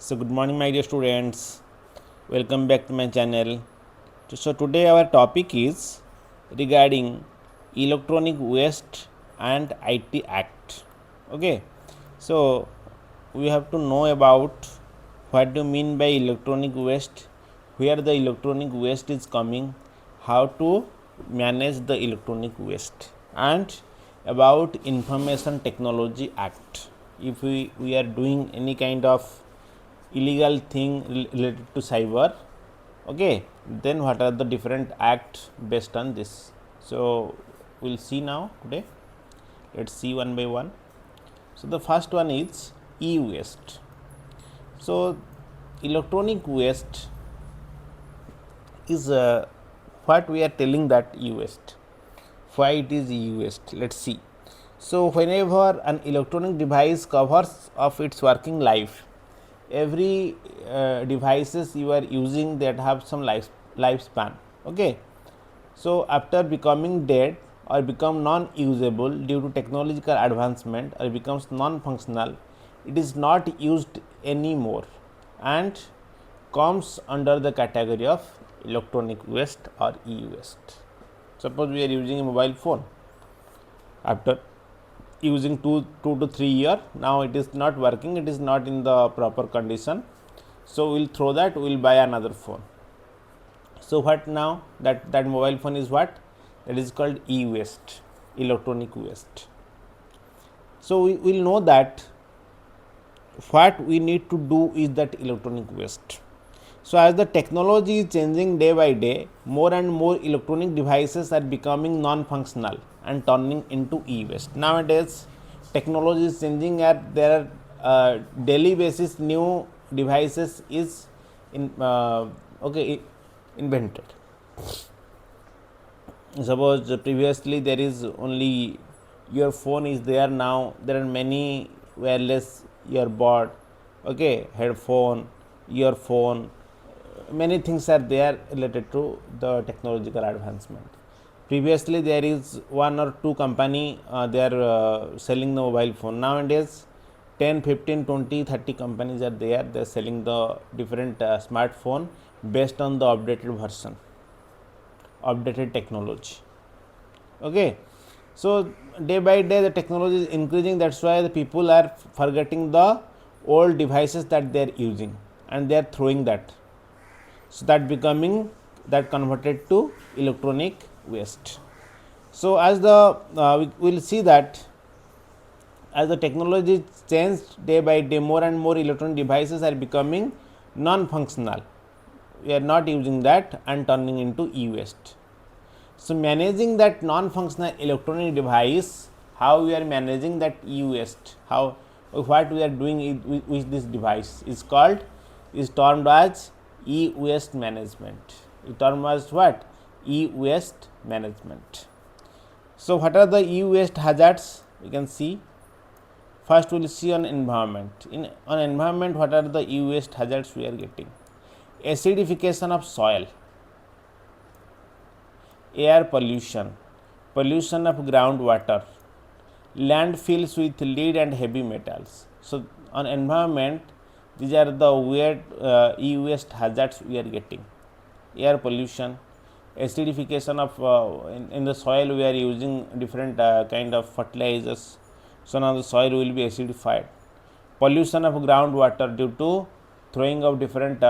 So good morning my dear students, welcome back to my channel. So today our topic is regarding electronic waste and IT Act. Okay, so we have to know about what do you mean by electronic waste, where the electronic waste is coming, how to manage the electronic waste, and about Information Technology Act. If we are doing any kind of illegal thing related to cyber, okay, then what are the different acts based on this. So we'll see now today. Let's see one by one. So the first one is e-waste. So electronic waste is what we are telling that e-waste. Why it is e-waste? Let's see. So whenever an electronic device covers of its working life, every devices you are using that have some lifespan. Okay, so after becoming dead or become non usable due to technological advancement or becomes non functional, it is not used anymore and comes under the category of electronic waste or e-waste. Suppose we are using a mobile phone, after using 2 to 3 year, now it is not working, it is not in the proper condition, so we will throw that, we will buy another phone. So what now, that mobile phone is what, that is called e-waste, electronic waste. So we will know that what we need to do is that electronic waste. So as the technology is changing day by day, more and more electronic devices are becoming non-functional and turning into e-waste. Nowadays, technology is changing, and there are daily basis new devices is invented. Suppose previously there is only your phone is there, now there are many wireless earbud, okay, headphone, earphone, many things are there related to the technological advancement. Previously there is one or two company they are selling the mobile phone. Nowadays 10, 15, 20, 30 companies are there, they are selling the different smartphone based on the updated version, updated technology. Okay, so day by day the technology is increasing, that's why the people are forgetting the old devices that they are using and they are throwing that. So that becoming, that converted to electronic waste. So as the we will see that as the technology changed day by day, more and more electronic devices are becoming non-functional, we are not using that and turning into e-waste. So managing that non-functional electronic device, how we are managing that e-waste, how what we are doing with this device is called, is termed as e-waste management. It termed as what? E-waste management. So what are the e-waste hazards? We can see. First we will see on environment. On environment, what are the e-waste hazards we are getting? Acidification of soil, air pollution, pollution of groundwater, landfills with lead and heavy metals. So on environment, these are the weird e-waste hazards we are getting. Air pollution, acidification of in the soil, we are using different kind of fertilizers, so now the soil will be acidified. Pollution of groundwater due to throwing of different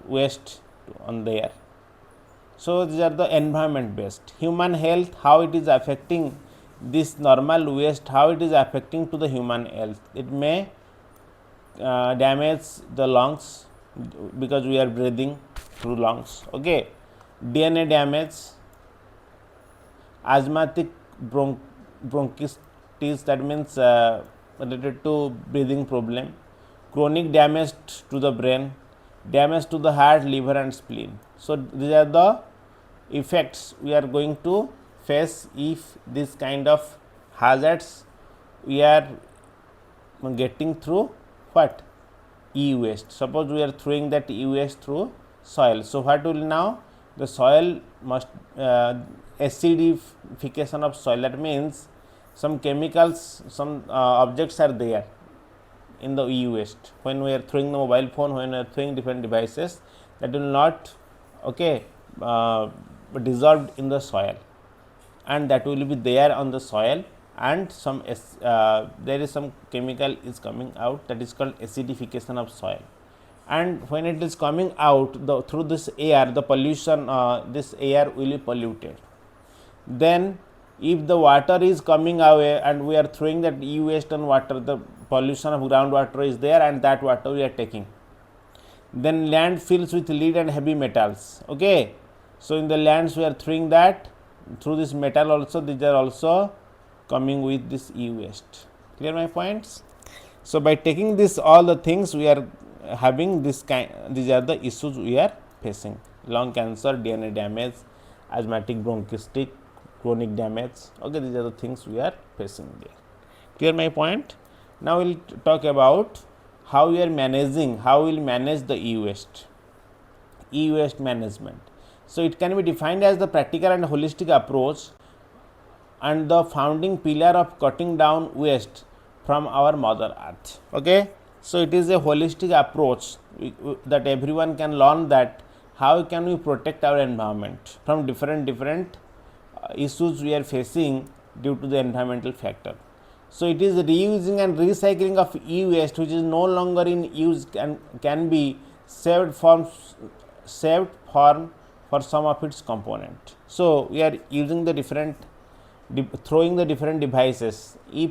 waste on the air. So these are the environment based. Human health, how it is affecting this normal waste, how it is affecting to the human health. It may damage the lungs because we are breathing through lungs. Okay, DNA damage, asthmatic bronchitis, that means related to breathing problem, chronic damage to the brain, damage to the heart, liver and spleen. So these are the effects we are going to face if this kind of hazards we are getting through what? E-waste. Suppose we are throwing that e-waste through soil. So what will now? The soil must acidification of soil, that means some chemicals, some objects are there in the e-waste. When we are throwing the mobile phone, when we are throwing different devices, that will not okay dissolved in the soil, and that will be there on the soil, and some there is some chemical is coming out, that is called acidification of soil. And when it is coming out through this air, the pollution, this air will be polluted. Then if the water is coming away and we are throwing that e-waste on water, the pollution of groundwater is there, and that water we are taking. Then land fills with lead and heavy metals. Okay, so in the lands we are throwing that, through this metal also, these are also coming with this e-waste. Clear my points? So by taking this all the things, we are having this kind, these are the issues we are facing: lung cancer, DNA damage, asthmatic bronchitis, chronic damage. Okay, these are the things we are facing there. Clear my point? Now we will talk about how we are managing, how we will manage the e-waste. E-waste management. So it can be defined as the practical and holistic approach and the founding pillar of cutting down waste from our mother earth. Okay, so it is a holistic approach that everyone can learn, that how can we protect our environment from different issues we are facing due to the environmental factor. So it is reusing and recycling of e-waste which is no longer in use and can be saved for some of its component. So we are using the different throwing the different devices. If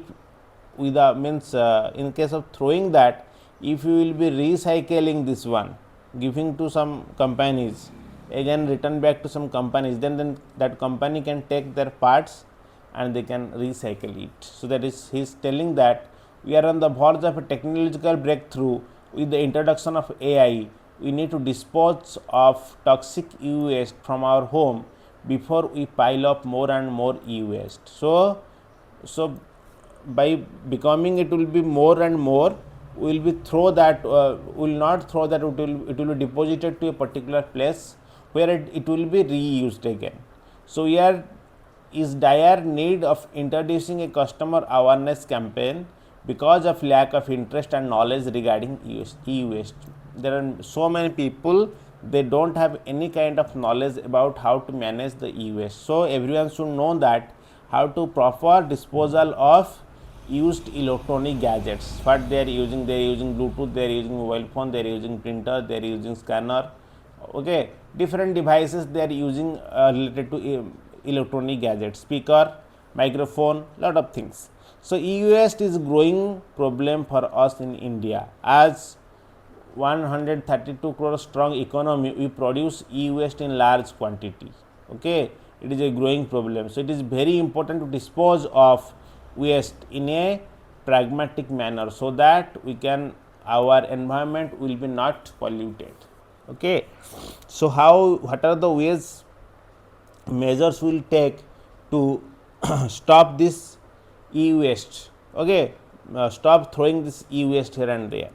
with the means in case of throwing that, if you will be recycling this one, giving to some companies, again return back to some companies, then that company can take their parts and they can recycle it. So that is, he is telling that we are on the verge of a technological breakthrough. With the introduction of AI, we need to dispose of toxic e-waste from our home before we pile up more and more e-waste. So by becoming it will be more and more, we will be throw that will not throw that, it will be deposited to a particular place where it will be reused again. So we are is dire need of introducing a customer awareness campaign because of lack of interest and knowledge regarding e-waste. There are so many people, they don't have any kind of knowledge about how to manage the e-waste. So everyone should know that how to proper disposal of used electronic gadgets. What they are using Bluetooth, they are using mobile phone, they are using printer, they are using scanner. Okay, different devices they are using related to electronic gadgets, speaker, microphone, lot of things. So e-waste is growing problem for us in India. As 132 crore strong economy, we produce e-waste in large quantity. Okay, it is a growing problem. So it is very important to dispose of waste in a pragmatic manner, so that we can, our environment will be not polluted. Okay, so what are the ways, measures will take to stop this e-waste? Okay, stop throwing this e-waste here and there.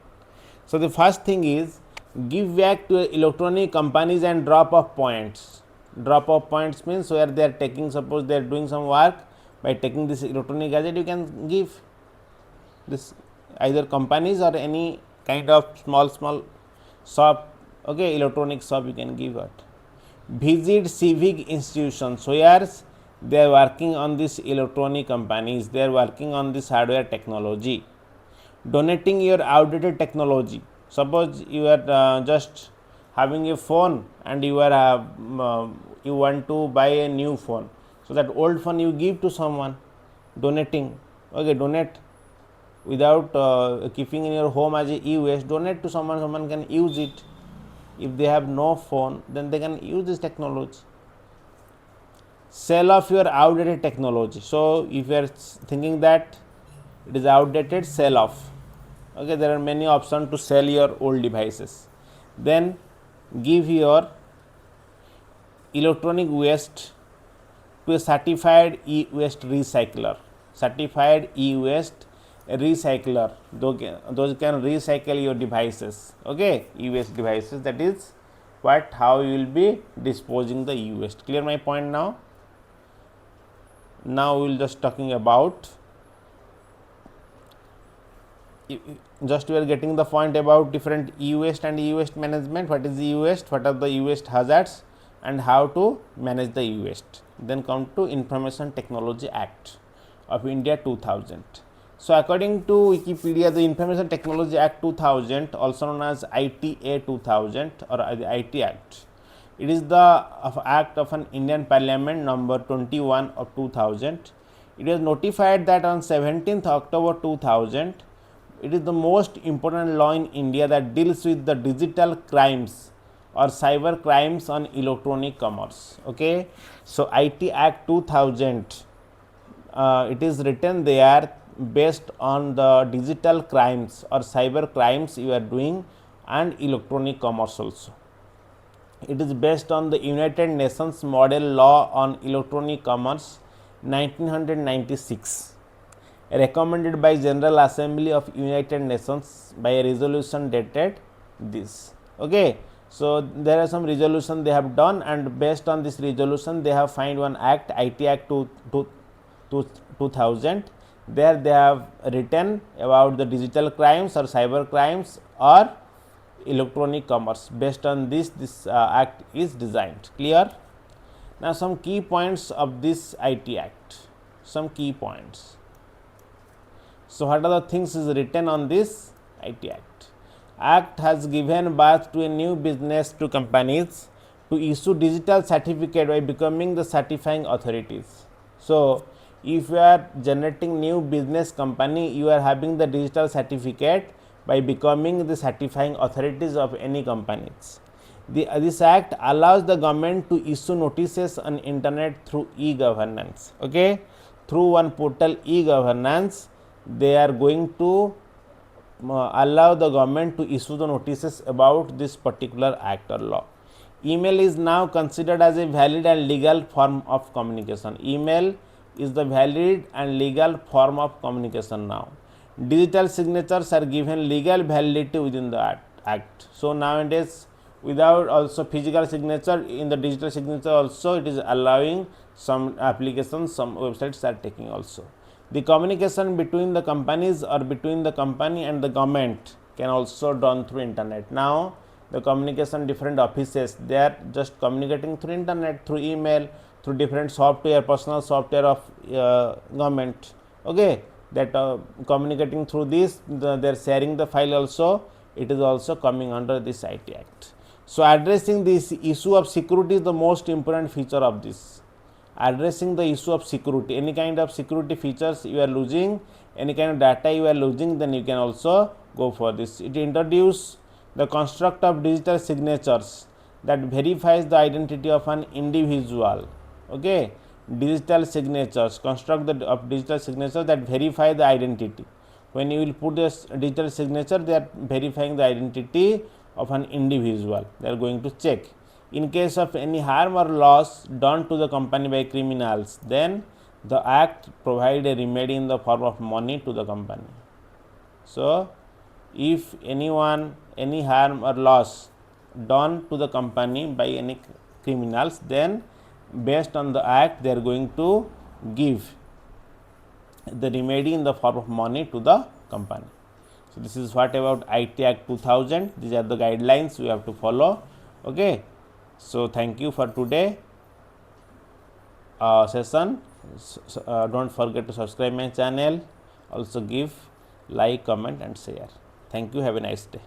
So the first thing is, give back to electronic companies and drop off points. Drop off points means where they are taking, suppose they are doing some work, by taking this electronic gadget, you can give this either companies or any kind of small shop. Okay, electronic shop you can give it. Visit civic institutions where they are working on this electronic companies, they are working on this hardware technology. Donating your outdated technology. Suppose you are just having a phone and you are you want to buy a new phone, so that old phone you give to someone, donating. Okay, donate without keeping in your home as a e-waste, donate to someone, someone can use it. If they have no phone, then they can use this technology. Sell off your outdated technology. So if you are thinking that it is outdated, sell off. Okay, there are many options to sell your old devices. Then give your electronic waste to a certified e-waste recycler. Certified e-waste recycler, those can recycle your devices. Okay, e-waste devices, that is what, how you will be disposing the e-waste. Clear my point now? Now we will just talking about just we are getting the point about different e-waste and e-waste management. What is e-waste, what are the e-waste hazards, and how to manage the e-waste. Then come to Information Technology Act of India 2000. So, according to Wikipedia, the Information Technology Act 2000, also known as ITA 2000 or the IT Act, it is the act of an Indian Parliament number 21 of 2000. It was notified that on 17th October 2000, it is the most important law in India that deals with the digital crimes or cyber crimes on electronic commerce. Okay. So, IT Act 2000, it is written there based on the digital crimes or cyber crimes you are doing and electronic commerce also. It is based on the United Nations Model Law on Electronic Commerce 1996, recommended by General Assembly of United Nations by a resolution dated this. Okay. So, there are some resolution they have done, and based on this resolution they have find one act, IT Act 2000. There they have written about the digital crimes or cyber crimes or electronic commerce. Based on this act is designed. Clear? Now, some key points of this IT Act. Some key points. So, what are the things is written on this IT Act? Act has given birth to a new business to companies to issue digital certificate by becoming the certifying authorities. So, if you are generating new business company, you are having the digital certificate by becoming the certifying authorities of any companies. This act allows the government to issue notices on internet through e-governance. Okay, through one portal e-governance, they are going to allow the government to issue the notices about this particular act or law. Email is now considered as a valid and legal form of communication. Email is the valid and legal form of communication now. Digital signatures are given legal validity within the act. So, nowadays without also physical signature, in the digital signature also it is allowing some applications, some websites are taking also. The communication between the companies or between the company and the government can also done through internet. Now, the communication different offices, they are just communicating through internet, through email, through different software, personal software of government. Okay, that communicating through this, they are sharing the file also, it is also coming under this IT Act. So, addressing this issue of security is the most important feature of this. Addressing the issue of security, any kind of security features you are losing, any kind of data you are losing, then you can also go for this. It introduces the construct of digital signatures that verifies the identity of an individual. Okay, digital signatures, construct of digital signature that verify the identity. When you will put this digital signature, they are verifying the identity of an individual. They are going to check. In case of any harm or loss done to the company by criminals, then the act provide a remedy in the form of money to the company. So, if anyone, any harm or loss done to the company by any criminals, then based on the act they are going to give the remedy in the form of money to the company. So, this is what about IT Act 2000. These are the guidelines we have to follow. Okay. So, thank you for today session. Don't forget to subscribe my channel. Also give like, comment and share. Thank you. Have a nice day.